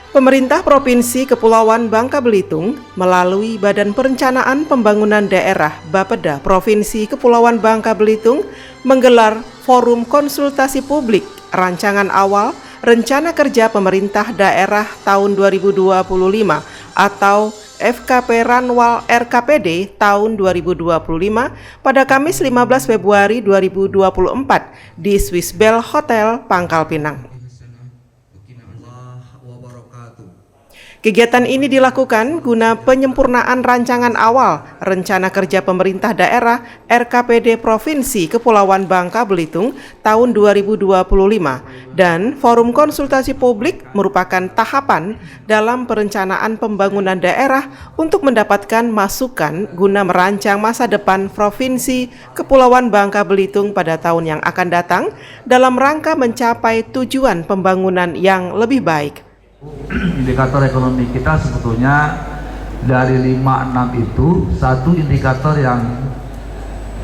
Pemerintah Provinsi Kepulauan Bangka Belitung melalui Badan Perencanaan Pembangunan Daerah Bapeda Provinsi Kepulauan Bangka Belitung menggelar forum konsultasi publik rancangan awal Rencana Kerja Pemerintah Daerah tahun 2025 atau FKP Ranwal RKPD tahun 2025 pada Kamis 15 Februari 2024 di Swiss Bell Hotel Pangkal Pinang. Kegiatan ini dilakukan guna penyempurnaan rancangan awal Rencana Kerja Pemerintah Daerah RKPD Provinsi Kepulauan Bangka Belitung tahun 2025 dan forum konsultasi publik merupakan tahapan dalam perencanaan pembangunan daerah untuk mendapatkan masukan guna merancang masa depan Provinsi Kepulauan Bangka Belitung pada tahun yang akan datang dalam rangka mencapai tujuan pembangunan yang lebih baik. Indikator ekonomi kita sebetulnya dari 5-6 itu satu indikator yang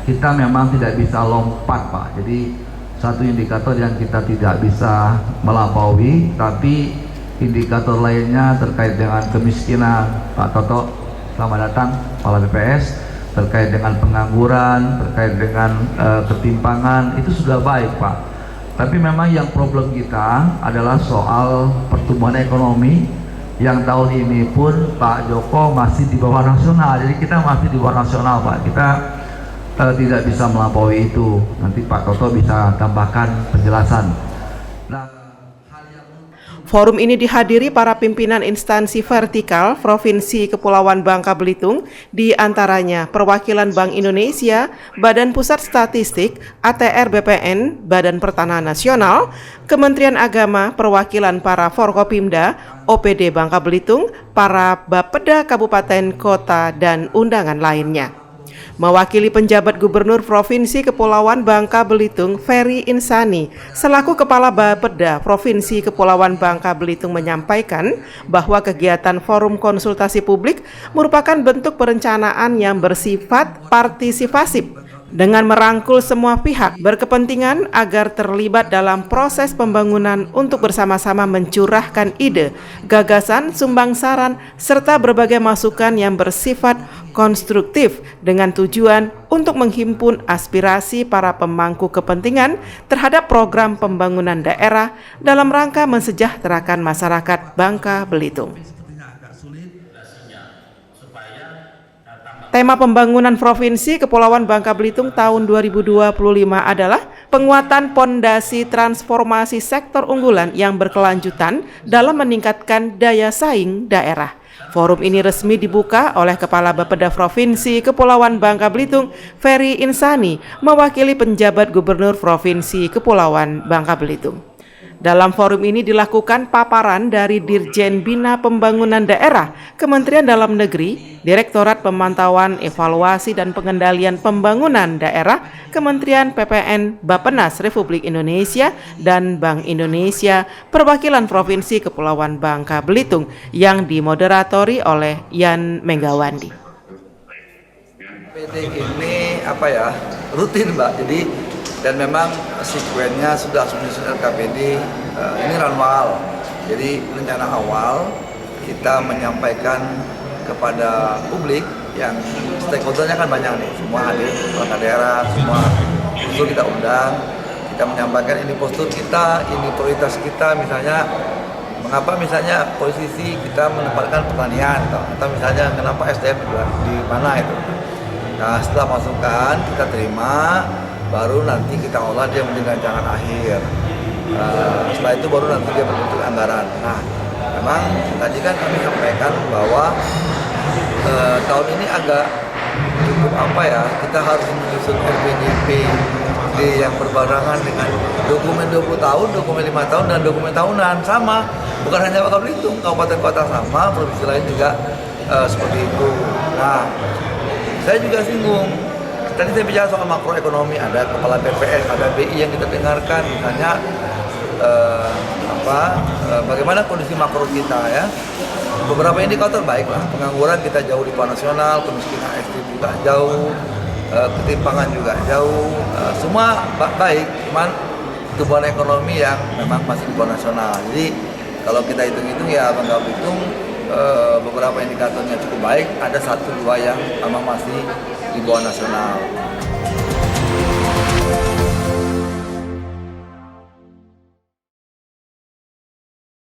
kita memang tidak bisa lompat, Pak. Jadi satu indikator yang kita tidak bisa melampaui, tapi indikator lainnya terkait dengan kemiskinan, Pak Toto, selamat datang, Kepala BPS, terkait dengan pengangguran, terkait dengan ketimpangan, itu sudah baik, Pak. Tapi memang yang problem kita adalah soal pertumbuhan ekonomi yang tahun ini pun Pak Joko masih di bawah nasional. Jadi kita masih di bawah nasional, Pak. Kita tidak bisa melampaui itu. Nanti Pak Toto bisa tambahkan penjelasan. Forum ini dihadiri para pimpinan instansi vertikal Provinsi Kepulauan Bangka Belitung, di antaranya Perwakilan Bank Indonesia, Badan Pusat Statistik, ATR BPN, Badan Pertanahan Nasional, Kementerian Agama, perwakilan para Forkopimda, OPD Bangka Belitung, para Bapeda Kabupaten, Kota, dan undangan lainnya. Mewakili penjabat Gubernur Provinsi Kepulauan Bangka Belitung, Ferry Insani, selaku Kepala Bapeda Provinsi Kepulauan Bangka Belitung menyampaikan bahwa kegiatan forum konsultasi publik merupakan bentuk perencanaan yang bersifat partisipasif dengan merangkul semua pihak berkepentingan agar terlibat dalam proses pembangunan untuk bersama-sama mencurahkan ide, gagasan, sumbang saran, serta berbagai masukan yang bersifat konstruktif dengan tujuan untuk menghimpun aspirasi para pemangku kepentingan terhadap program pembangunan daerah dalam rangka mensejahterakan masyarakat Bangka Belitung. Tema pembangunan Provinsi Kepulauan Bangka Belitung tahun 2025 adalah penguatan pondasi transformasi sektor unggulan yang berkelanjutan dalam meningkatkan daya saing daerah. Forum ini resmi dibuka oleh Kepala Bapeda Provinsi Kepulauan Bangka Belitung, Ferry Insani, mewakili penjabat Gubernur Provinsi Kepulauan Bangka Belitung. Dalam forum ini dilakukan paparan dari Dirjen Bina Pembangunan Daerah, Kementerian Dalam Negeri, Direktorat Pemantauan, Evaluasi dan Pengendalian Pembangunan Daerah, Kementerian PPN, Bappenas Republik Indonesia, dan Bank Indonesia, perwakilan Provinsi Kepulauan Bangka Belitung yang dimoderatori oleh Yan Menggawandi. PD ini rutin, Mbak. Jadi dan memang sekuennya sudah menyusun RKPD, ini ranwal. Jadi rencana awal kita menyampaikan kepada publik yang stakeholdernya kan banyak nih, semua hadir, perangkat daerah, semua unsur kita undang, kita menyampaikan ini postur kita, ini prioritas kita, misalnya mengapa misalnya posisi kita menempatkan pertanian atau misalnya kenapa SDM di mana itu. Nah setelah masukan kita terima, baru nanti kita olah dia menjadi rancangan akhir. Setelah itu baru nanti dia berbentuk anggaran. Nah, memang tadi kan kami sampaikan bahwa tahun ini agak cukup kita harus menyusun RPJP yang berbarengan dengan dokumen 20 tahun, dokumen 5 tahun, dan dokumen tahunan sama. Bukan hanya Bangka Belitung, kabupaten kota sama, provinsi lain juga seperti itu. Nah, saya juga singgung. Tadi saya bicara soal makroekonomi, ada kepala BPS, ada BI yang kita dengarkan, misalnya bagaimana kondisi makro kita ya. Beberapa indikator baik lah, pengangguran kita jauh di bawah nasional, kemiskinan ekstrim juga jauh, ketimpangan juga jauh, semua baik, cuman pertumbuhan ekonomi yang memang masih di bawah nasional. Jadi Kalau kita hitung-hitung ya Bangka Belitung beberapa indikatornya cukup baik, ada 1-2 yang memang masih di bawah nasional.